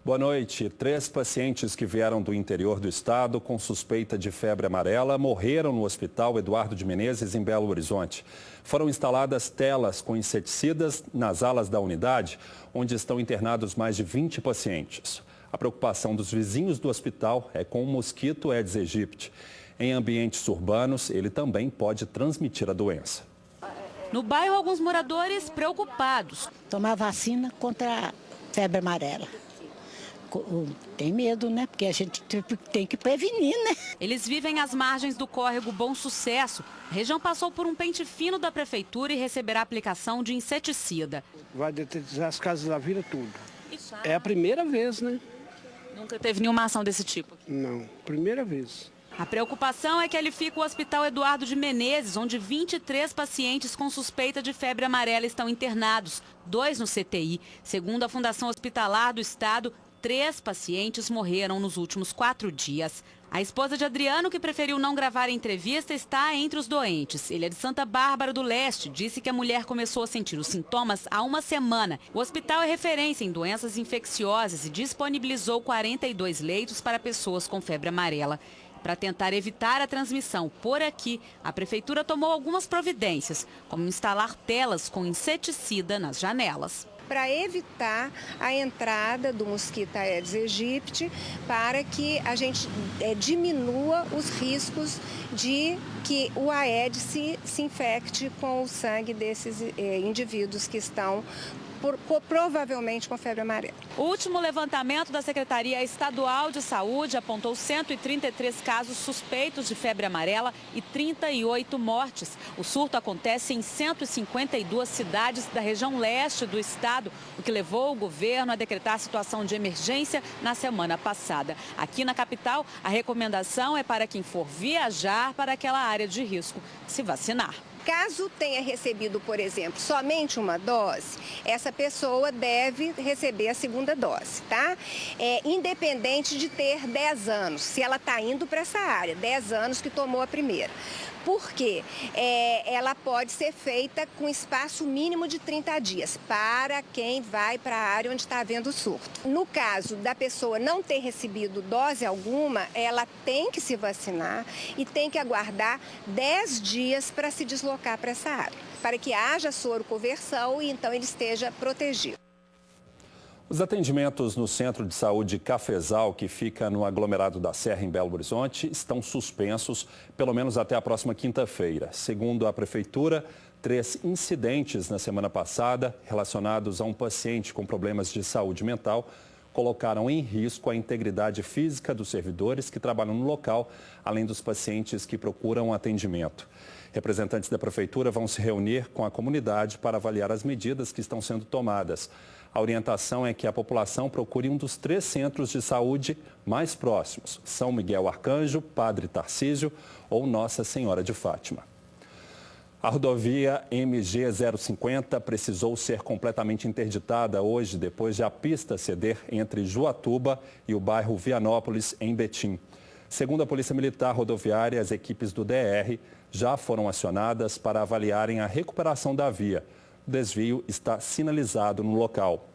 Boa noite. 3 pacientes que vieram do interior do estado com suspeita de febre amarela morreram no Hospital Eduardo de Menezes, em Belo Horizonte. Foram instaladas telas com inseticidas nas alas da unidade, onde estão internados mais de 20 pacientes. A preocupação dos vizinhos do hospital é com o mosquito Aedes aegypti. Em ambientes urbanos, ele também pode transmitir a doença. No bairro, alguns moradores preocupados. Tomar vacina contra a febre amarela. Tem medo, né? Porque a gente tem que prevenir, né? Eles vivem às margens do córrego Bom Sucesso. A região passou por um pente fino da prefeitura e receberá aplicação de inseticida. Vai detetizar as casas da vila tudo. É a primeira vez, né? Nunca teve nenhuma ação desse tipo? Não, primeira vez. A preocupação é que ali fica o Hospital Eduardo de Menezes, onde 23 pacientes com suspeita de febre amarela estão internados, 2 no CTI. Segundo a Fundação Hospitalar do Estado, 3 pacientes morreram nos últimos 4 dias. A esposa de Adriano, que preferiu não gravar a entrevista, está entre os doentes. Ele é de Santa Bárbara do Leste. Disse que a mulher começou a sentir os sintomas há uma semana. O hospital é referência em doenças infecciosas e disponibilizou 42 leitos para pessoas com febre amarela. Para tentar evitar a transmissão por aqui, a prefeitura tomou algumas providências, como instalar telas com inseticida nas janelas. Para evitar a entrada do mosquito Aedes aegypti, para que a gente diminua os riscos de que o Aedes se infecte com o sangue desses indivíduos que estão provavelmente com febre amarela. O último levantamento da Secretaria Estadual de Saúde apontou 133 casos suspeitos de febre amarela e 38 mortes. O surto acontece em 152 cidades da região leste do estado, o que levou o governo a decretar a situação de emergência na semana passada. Aqui na capital, a recomendação é para quem for viajar para aquela área de risco se vacinar. Caso tenha recebido, por exemplo, somente uma dose, essa pessoa deve receber a segunda dose, tá? Independente de ter 10 anos, se ela está indo para essa área, 10 anos que tomou a primeira. Por quê? Ela pode ser feita com espaço mínimo de 30 dias para quem vai para a área onde está havendo o surto. No caso da pessoa não ter recebido dose alguma, ela tem que se vacinar e tem que aguardar 10 dias para se deslocar para essa área, para que haja soroconversão e então ele esteja protegido. Os atendimentos no Centro de Saúde Cafezal, que fica no aglomerado da Serra, em Belo Horizonte, estão suspensos pelo menos até a próxima quinta-feira. Segundo a Prefeitura, 3 incidentes na semana passada relacionados a um paciente com problemas de saúde mental colocaram em risco a integridade física dos servidores que trabalham no local, além dos pacientes que procuram atendimento. Representantes da Prefeitura vão se reunir com a comunidade para avaliar as medidas que estão sendo tomadas. A orientação é que a população procure um dos 3 centros de saúde mais próximos: São Miguel Arcanjo, Padre Tarcísio ou Nossa Senhora de Fátima. A rodovia MG 050 precisou ser completamente interditada hoje, depois de a pista ceder entre Juatuba e o bairro Vianópolis, em Betim. Segundo a Polícia Militar Rodoviária, as equipes do DR já foram acionadas para avaliarem a recuperação da via. O desvio está sinalizado no local.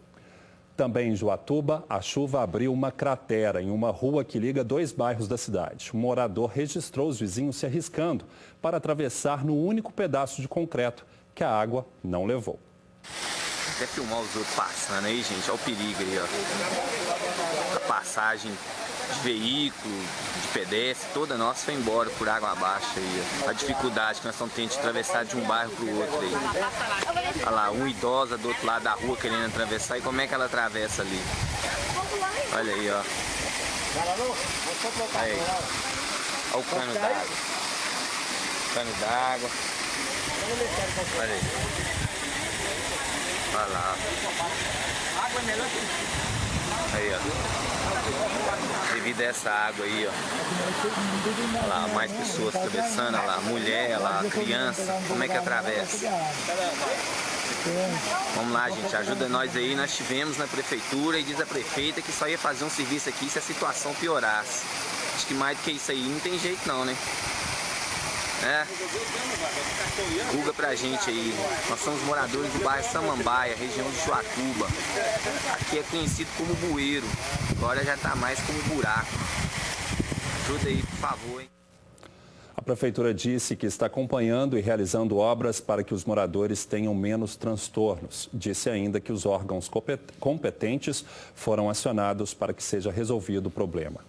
Também em Juatuba, a chuva abriu uma cratera em uma rua que liga 2 bairros da cidade. Um morador registrou os vizinhos se arriscando para atravessar no único pedaço de concreto que a água não levou. Até filmar os outros passando aí, gente. Olha o perigo aí, ó. A passagem de veículo, de pedestre, toda nossa foi embora por água abaixo aí, ó. A dificuldade que nós estamos tendo de atravessar de um bairro para o outro aí. Olha lá, uma idosa do outro lado da rua querendo atravessar, e como é que ela atravessa ali? Olha aí, ó. Aí. Olha o cano d'água. Cano d'água. Olha aí. Olha lá. Aí, ó. Devido a essa água aí, ó. Olha lá, mais pessoas atravessando, olha lá, mulher, olha lá, criança. Como é que atravessa? Vamos lá, gente, ajuda nós aí. Nós tivemos na prefeitura e diz a prefeita que só ia fazer um serviço aqui se a situação piorasse. Acho que mais do que isso aí não tem jeito não, né? né? Divulga pra gente aí. Nós somos moradores do bairro Samambaia, região de Chuatuba. Aqui é conhecido como bueiro, agora já tá mais como buraco. Ajuda aí, por favor, hein? A Prefeitura disse que está acompanhando e realizando obras para que os moradores tenham menos transtornos. Disse ainda que os órgãos competentes foram acionados para que seja resolvido o problema.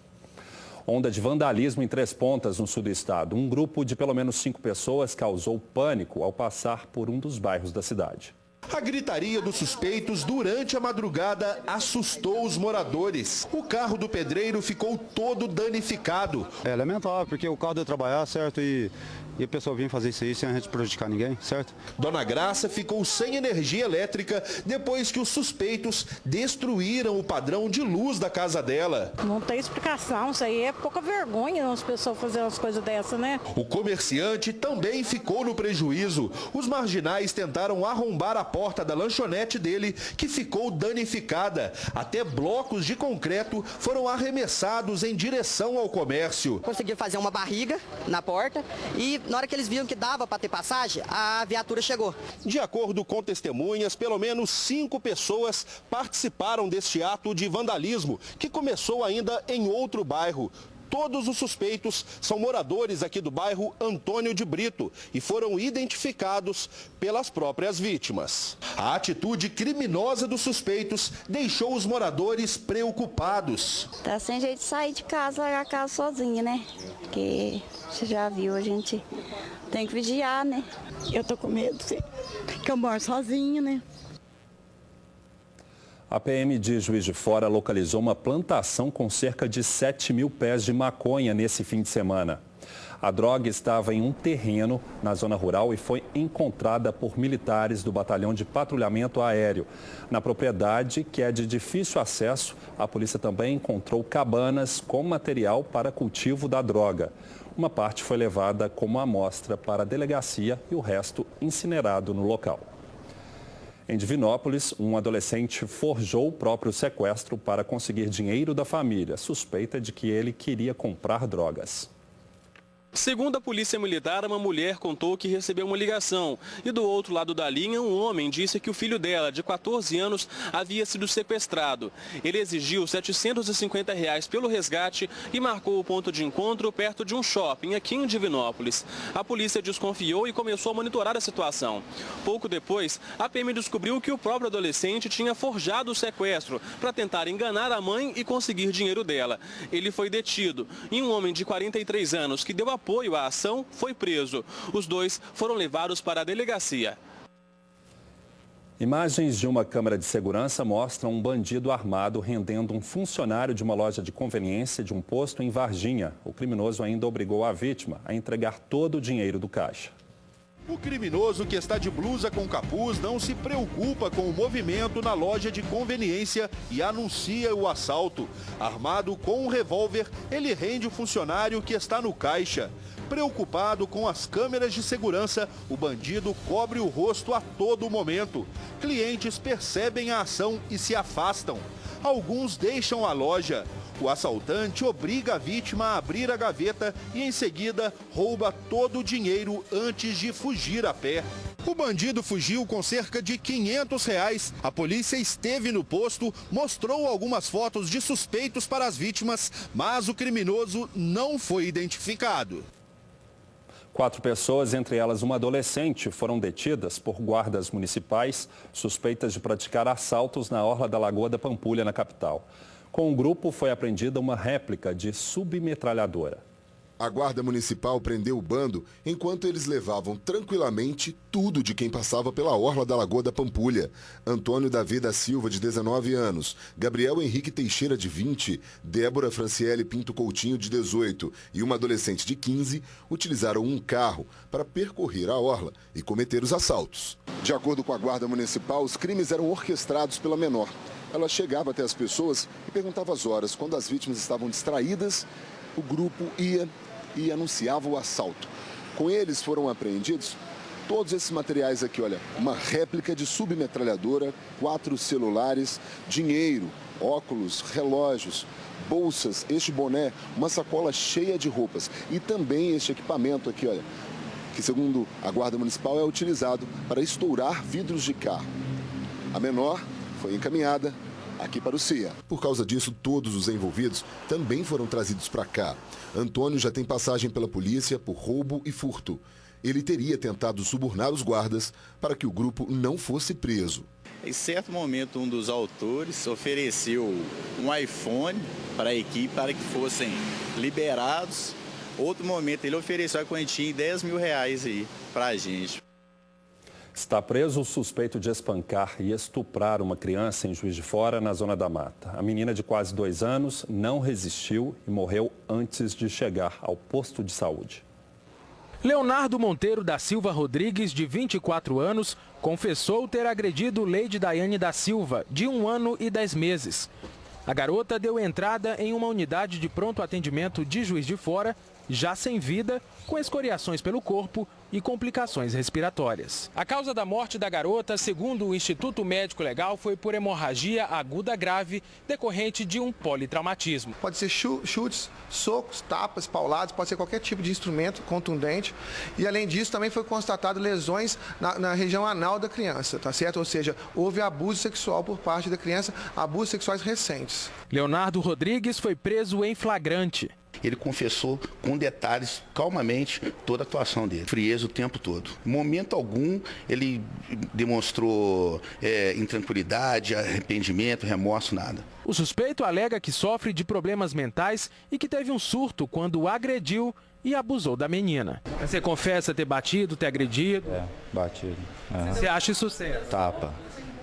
Onda de vandalismo em Três Pontas, no sul do estado. Um grupo de pelo menos 5 pessoas causou pânico ao passar por um dos bairros da cidade. A gritaria dos suspeitos durante a madrugada assustou os moradores. O carro do pedreiro ficou todo danificado. É lamentável, porque o carro deu trabalhar, certo? E a pessoa vinha fazer isso aí sem a gente prejudicar ninguém, certo? Dona Graça ficou sem energia elétrica depois que os suspeitos destruíram o padrão de luz da casa dela. Não tem explicação, isso aí é pouca vergonha as pessoas fazerem umas coisas dessas, né? O comerciante também ficou no prejuízo. Os marginais tentaram arrombar a porta da lanchonete dele, que ficou danificada. Até blocos de concreto foram arremessados em direção ao comércio. Conseguiram fazer uma barriga na porta e na hora que eles viram que dava para ter passagem, a viatura chegou. De acordo com testemunhas, pelo menos 5 pessoas participaram deste ato de vandalismo, que começou ainda em outro bairro. Todos os suspeitos são moradores aqui do bairro Antônio de Brito e foram identificados pelas próprias vítimas. A atitude criminosa dos suspeitos deixou os moradores preocupados. Tá sem jeito de sair de casa, largar a casa sozinha, né? Porque você já viu, a gente tem que vigiar, né? Eu tô com medo, sim, que eu moro sozinha, né? A PM de Juiz de Fora localizou uma plantação com cerca de 7.000 pés de maconha nesse fim de semana. A droga estava em um terreno na zona rural e foi encontrada por militares do Batalhão de Patrulhamento Aéreo. Na propriedade, que é de difícil acesso, a polícia também encontrou cabanas com material para cultivo da droga. Uma parte foi levada como amostra para a delegacia e o resto incinerado no local. Em Divinópolis, um adolescente forjou o próprio sequestro para conseguir dinheiro da família, suspeita de que ele queria comprar drogas. Segundo a Polícia Militar, uma mulher contou que recebeu uma ligação e do outro lado da linha um homem disse que o filho dela, de 14 anos, havia sido sequestrado. Ele exigiu R$ 750 pelo resgate e marcou o ponto de encontro perto de um shopping aqui em Divinópolis. A polícia desconfiou e começou a monitorar a situação. Pouco depois, a PM descobriu que o próprio adolescente tinha forjado o sequestro para tentar enganar a mãe e conseguir dinheiro dela. Ele foi detido e um homem de 43 anos que deu apoio à ação foi preso. Os dois foram levados para a delegacia. Imagens de uma câmera de segurança mostram um bandido armado rendendo um funcionário de uma loja de conveniência de um posto em Varginha. O criminoso ainda obrigou a vítima a entregar todo o dinheiro do caixa. O criminoso, que está de blusa com capuz, não se preocupa com o movimento na loja de conveniência e anuncia o assalto. Armado com um revólver, ele rende o funcionário que está no caixa. Preocupado com as câmeras de segurança, o bandido cobre o rosto a todo momento. Clientes percebem a ação e se afastam. Alguns deixam a loja. O assaltante obriga a vítima a abrir a gaveta e, em seguida, rouba todo o dinheiro antes de fugir a pé. O bandido fugiu com cerca de R$ 500. A polícia esteve no posto, mostrou algumas fotos de suspeitos para as vítimas, mas o criminoso não foi identificado. 4 pessoas, entre elas uma adolescente, foram detidas por guardas municipais suspeitas de praticar assaltos na orla da Lagoa da Pampulha, na capital. Com o grupo foi apreendida uma réplica de submetralhadora. A Guarda Municipal prendeu o bando enquanto eles levavam tranquilamente tudo de quem passava pela orla da Lagoa da Pampulha. Antônio Davi da Silva, de 19 anos, Gabriel Henrique Teixeira, de 20, Débora Franciele Pinto Coutinho, de 18 e uma adolescente de 15, utilizaram um carro para percorrer a orla e cometer os assaltos. De acordo com a Guarda Municipal, os crimes eram orquestrados pela menor. Ela chegava até as pessoas e perguntava as horas. Quando as vítimas estavam distraídas, o grupo ia e anunciava o assalto. Com eles foram apreendidos todos esses materiais aqui, olha, uma réplica de submetralhadora, 4 celulares, dinheiro, óculos, relógios, bolsas, este boné, uma sacola cheia de roupas e também este equipamento aqui, olha, que, segundo a Guarda Municipal, é utilizado para estourar vidros de carro. A menor foi encaminhada aqui para o CIA. Por causa disso, todos os envolvidos também foram trazidos para cá. Antônio já tem passagem pela polícia por roubo e furto. Ele teria tentado subornar os guardas para que o grupo não fosse preso. Em certo momento, um dos autores ofereceu um iPhone para a equipe para que fossem liberados. Outro momento, ele ofereceu a quantia em R$10 mil aí para a gente. Está preso o suspeito de espancar e estuprar uma criança em Juiz de Fora, na Zona da Mata. A menina de quase 2 anos não resistiu e morreu antes de chegar ao posto de saúde. Leonardo Monteiro da Silva Rodrigues, de 24 anos, confessou ter agredido Leide Daiane da Silva, de 1 ano e 10 meses. A garota deu entrada em uma unidade de pronto atendimento de Juiz de Fora, já sem vida, com escoriações pelo corpo e complicações respiratórias. A causa da morte da garota, segundo o Instituto Médico Legal, foi por hemorragia aguda grave decorrente de um politraumatismo. Pode ser chutes, socos, tapas, pauladas, pode ser qualquer tipo de instrumento contundente. E além disso, também foi constatado lesões na região anal da criança, tá certo? Ou seja, houve abuso sexual por parte da criança, abusos sexuais recentes. Leonardo Rodrigues foi preso em flagrante. Ele confessou com detalhes, calmamente, toda a atuação dele. Frieza o tempo todo. Em momento algum, ele demonstrou intranquilidade, arrependimento, remorso, nada. O suspeito alega que sofre de problemas mentais e que teve um surto quando agrediu e abusou da menina. Você confessa ter batido, ter agredido? Batido. Você acha isso certo? Tapa.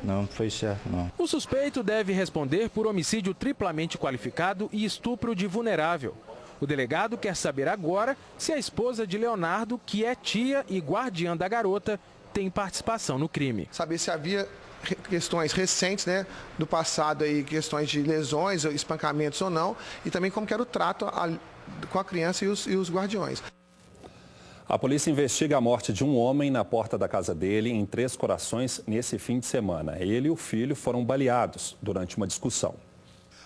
Não foi certo, não. O suspeito deve responder por homicídio triplamente qualificado e estupro de vulnerável. O delegado quer saber agora se a esposa de Leonardo, que é tia e guardiã da garota, tem participação no crime. Saber se havia questões recentes, né, do passado, aí, questões de lesões, espancamentos ou não, e também como que era o trato com a criança e os guardiões. A polícia investiga a morte de um homem na porta da casa dele em Três Corações nesse fim de semana. Ele e o filho foram baleados durante uma discussão.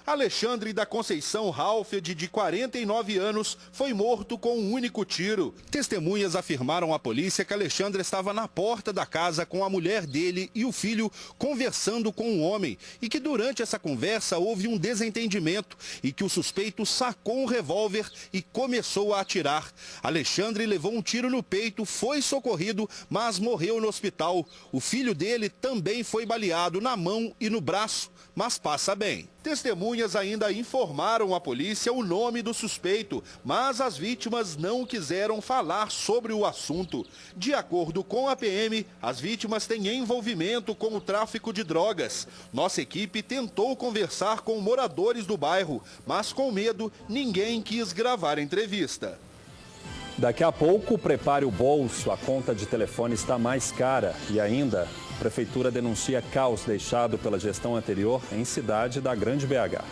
Alexandre da Conceição Ralfed, de 49 anos, foi morto com um único tiro. Testemunhas afirmaram à polícia que Alexandre estava na porta da casa com a mulher dele e o filho conversando com um homem e que durante essa conversa houve um desentendimento e que o suspeito sacou um revólver e começou a atirar. Alexandre levou um tiro no peito, foi socorrido, mas morreu no hospital. O filho dele também foi baleado na mão e no braço, mas passa bem. Testemunhas ainda informaram à polícia o nome do suspeito, mas as vítimas não quiseram falar sobre o assunto. De acordo com a PM, as vítimas têm envolvimento com o tráfico de drogas. Nossa equipe tentou conversar com moradores do bairro, mas com medo, ninguém quis gravar a entrevista. Daqui a pouco, prepare o bolso, a conta de telefone está mais cara e ainda a Prefeitura denuncia caos deixado pela gestão anterior em cidade da Grande BH.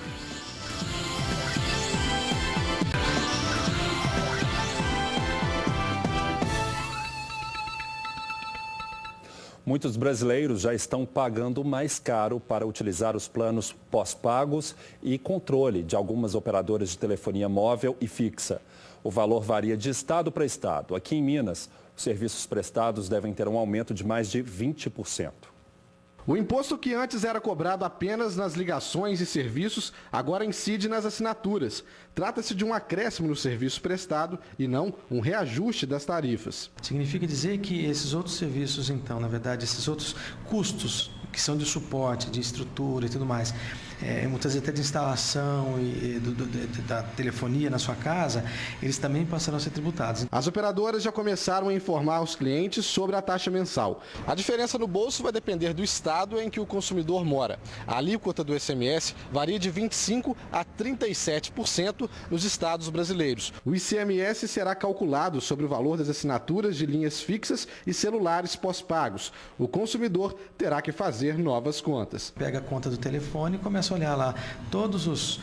Muitos brasileiros já estão pagando mais caro para utilizar os planos pós-pagos e controle de algumas operadoras de telefonia móvel e fixa. O valor varia de estado para estado. Aqui em Minas, os serviços prestados devem ter um aumento de mais de 20%. O imposto que antes era cobrado apenas nas ligações e serviços, agora incide nas assinaturas. Trata-se de um acréscimo no serviço prestado e não um reajuste das tarifas. Significa dizer que esses outros serviços, então, na verdade, esses outros custos que são de suporte, de estrutura e tudo mais, muitas vezes até de instalação da telefonia na sua casa, eles também passarão a ser tributados. As operadoras já começaram a informar os clientes sobre a taxa mensal. A diferença no bolso vai depender do estado em que o consumidor mora. A alíquota do ICMS varia de 25% a 37% nos estados brasileiros. O ICMS será calculado sobre o valor das assinaturas de linhas fixas e celulares pós-pagos. O consumidor terá que fazer novas contas. Pega a conta do telefone e começa a olhar lá todos os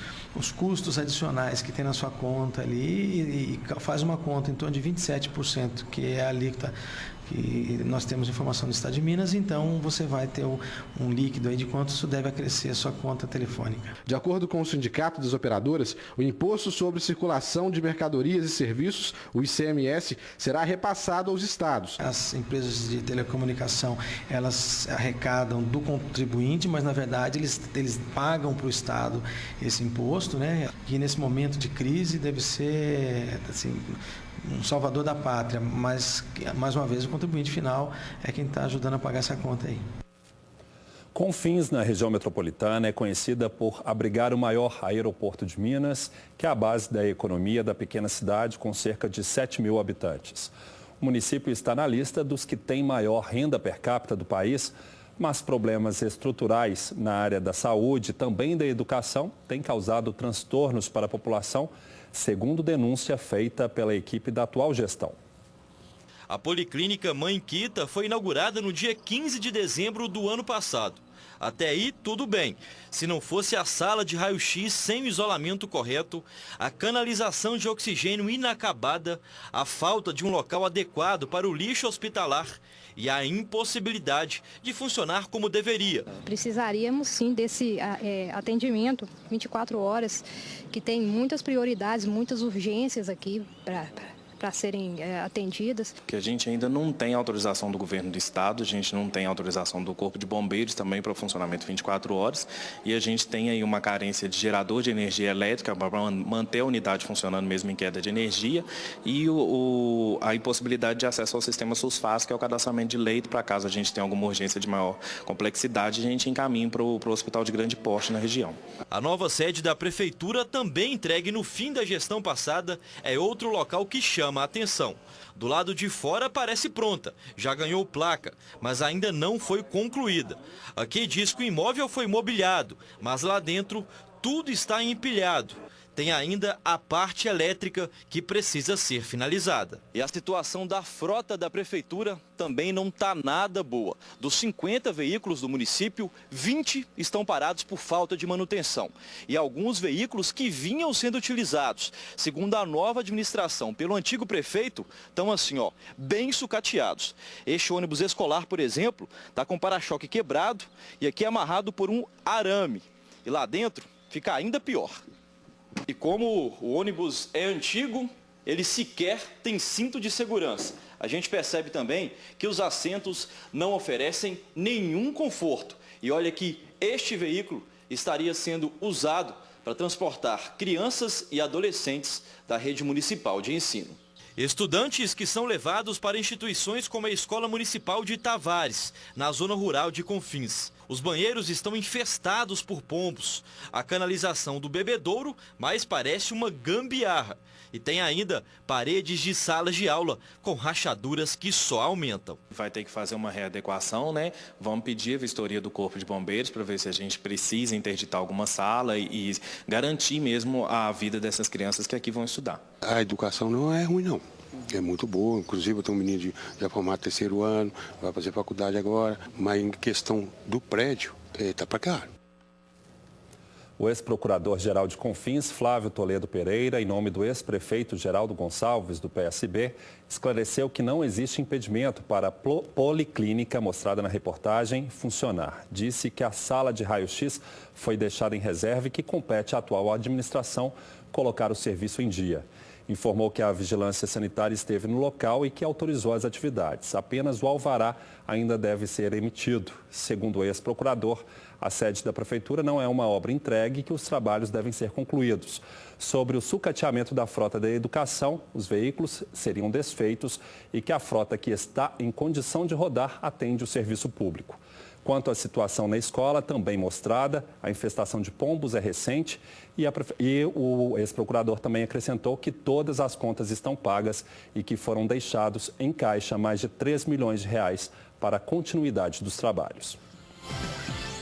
custos adicionais que tem na sua conta ali e faz uma conta em torno de 27%, que é a alíquota que nós temos informação do Estado de Minas, então você vai ter um líquido aí de quanto isso deve acrescer a sua conta telefônica. De acordo com o Sindicato das Operadoras, o Imposto sobre Circulação de Mercadorias e Serviços, o ICMS, será repassado aos estados. As empresas de telecomunicação, elas arrecadam do contribuinte, mas na verdade eles pagam para o estado esse imposto, né? Que nesse momento de crise deve ser assim, um salvador da pátria, mas mais uma vez o contribuinte final é quem está ajudando a pagar essa conta aí. Confins, na região metropolitana, é conhecida por abrigar o maior aeroporto de Minas, que é a base da economia da pequena cidade com cerca de 7 mil habitantes. O município está na lista dos que têm maior renda per capita do país, mas problemas estruturais na área da saúde e também da educação têm causado transtornos para a população, segundo denúncia feita pela equipe da atual gestão. A Policlínica Mãe Quita foi inaugurada no dia 15 de dezembro do ano passado. Até aí, tudo bem. Se não fosse a sala de raio-x sem o isolamento correto, a canalização de oxigênio inacabada, a falta de um local adequado para o lixo hospitalar e a impossibilidade de funcionar como deveria. Precisaríamos sim desse atendimento 24 horas, que tem muitas prioridades, muitas urgências aqui para serem atendidas. Que a gente ainda não tem autorização do governo do estado, a gente não tem autorização do Corpo de Bombeiros também para o funcionamento 24 horas e a gente tem aí uma carência de gerador de energia elétrica para manter a unidade funcionando mesmo em queda de energia e a impossibilidade de acesso ao sistema SUSFAS, que é o cadastramento de leito, para caso a gente tenha alguma urgência de maior complexidade, a gente encaminha para o hospital de grande porte na região. A nova sede da prefeitura, também entregue no fim da gestão passada, é outro local que chama a atenção. Do lado de fora parece pronta, já ganhou placa, mas ainda não foi concluída. Aqui diz que o imóvel foi mobiliado, mas lá dentro tudo está empilhado. Tem ainda a parte elétrica que precisa ser finalizada. E a situação da frota da prefeitura também não está nada boa. Dos 50 veículos do município, 20 estão parados por falta de manutenção. E alguns veículos que vinham sendo utilizados, segundo a nova administração pelo antigo prefeito, estão assim, bem sucateados. Este ônibus escolar, por exemplo, está com o para-choque quebrado e aqui amarrado por um arame. E lá dentro fica ainda pior. E como o ônibus é antigo, ele sequer tem cinto de segurança. A gente percebe também que os assentos não oferecem nenhum conforto. E olha que este veículo estaria sendo usado para transportar crianças e adolescentes da rede municipal de ensino. Estudantes que são levados para instituições como a Escola Municipal de Tavares, na zona rural de Confins. Os banheiros estão infestados por pombos. A canalização do bebedouro mais parece uma gambiarra. E tem ainda paredes de salas de aula com rachaduras que só aumentam. Vai ter que fazer uma readequação, né? Vamos pedir a vistoria do Corpo de Bombeiros para ver se a gente precisa interditar alguma sala e garantir mesmo a vida dessas crianças que aqui vão estudar. A educação não é ruim, não. É muito boa, inclusive eu tenho um menino já formado 3º ano, vai fazer faculdade agora, mas em questão do prédio, está para caro. O ex-procurador-geral de Confins, Flávio Toledo Pereira, em nome do ex-prefeito Geraldo Gonçalves, do PSB, esclareceu que não existe impedimento para a policlínica mostrada na reportagem funcionar. Disse que a sala de raio-x foi deixada em reserva e que compete à atual administração colocar o serviço em dia. Informou que a vigilância sanitária esteve no local e que autorizou as atividades. Apenas o alvará ainda deve ser emitido. Segundo o ex-procurador, a sede da prefeitura não é uma obra entregue e que os trabalhos devem ser concluídos. Sobre o sucateamento da frota da educação, os veículos seriam desfeitos e que a frota que está em condição de rodar atende o serviço público. Quanto à situação na escola, também mostrada, a infestação de pombos é recente e o ex-procurador também acrescentou que todas as contas estão pagas e que foram deixados em caixa mais de 3 milhões de reais para a continuidade dos trabalhos.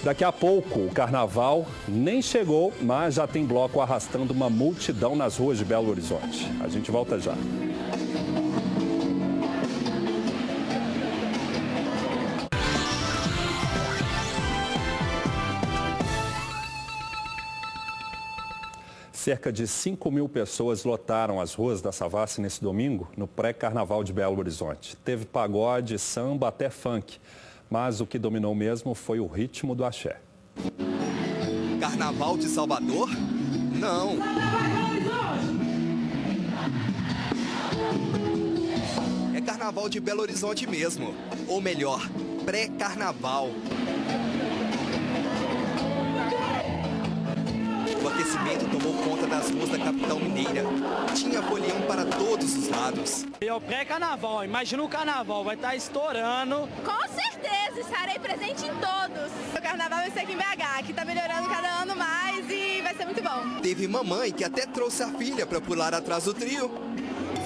Daqui a pouco, o carnaval nem chegou, mas já tem bloco arrastando uma multidão nas ruas de Belo Horizonte. A gente volta já. Cerca de 5.000 pessoas lotaram as ruas da Savassi nesse domingo, no pré-carnaval de Belo Horizonte. Teve pagode, samba, até funk. Mas o que dominou mesmo foi o ritmo do axé. Carnaval de Salvador? Não. É Carnaval de Belo Horizonte mesmo. Ou melhor, pré-carnaval. O aquecimento tomou conta das ruas da capital mineira. Tinha folião para todos os lados. É o pré-carnaval, imagina o carnaval, vai estar estourando. Com certeza, estarei presente em todos. O carnaval vai ser aqui em BH, que está melhorando cada ano mais e vai ser muito bom. Teve mamãe que até trouxe a filha para pular atrás do trio.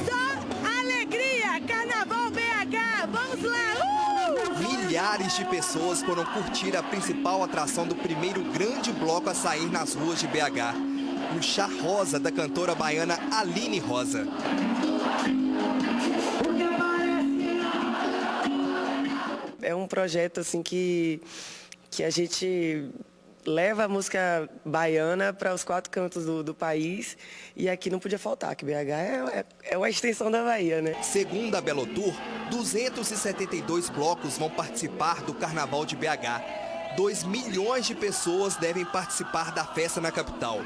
Só alegria, carnaval BH, vamos lá! Milhares de pessoas foram curtir a principal atração do primeiro grande bloco a sair nas ruas de BH, o Chá Rosa da cantora baiana Aline Rosa. É um projeto assim que a gente leva a música baiana para os 4 cantos do país e aqui não podia faltar, que BH é uma extensão da Bahia, né? Segundo a Belo Tour, 272 blocos vão participar do Carnaval de BH. 2 milhões de pessoas devem participar da festa na capital.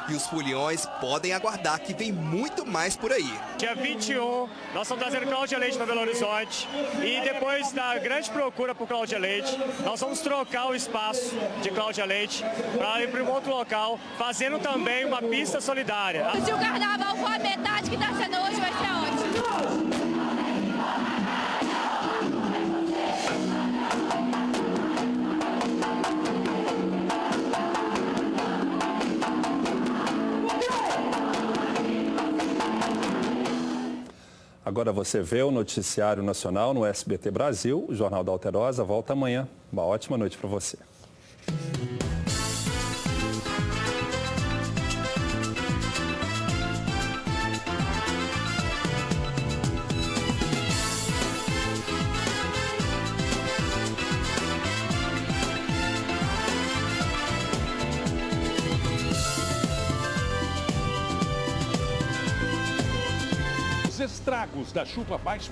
E os foliões podem aguardar que vem muito mais por aí. Dia 21, nós estamos trazendo Cláudia Leite para Belo Horizonte. E depois da grande procura por Cláudia Leite, nós vamos trocar o espaço de Cláudia Leite para ir para um outro local, fazendo também uma pista solidária. Se o carnaval for a metade que está sendo hoje, vai ser ótimo. Agora você vê o Noticiário Nacional no SBT Brasil. O Jornal da Alterosa volta amanhã. Uma ótima noite para você. Os estragos da chuva mais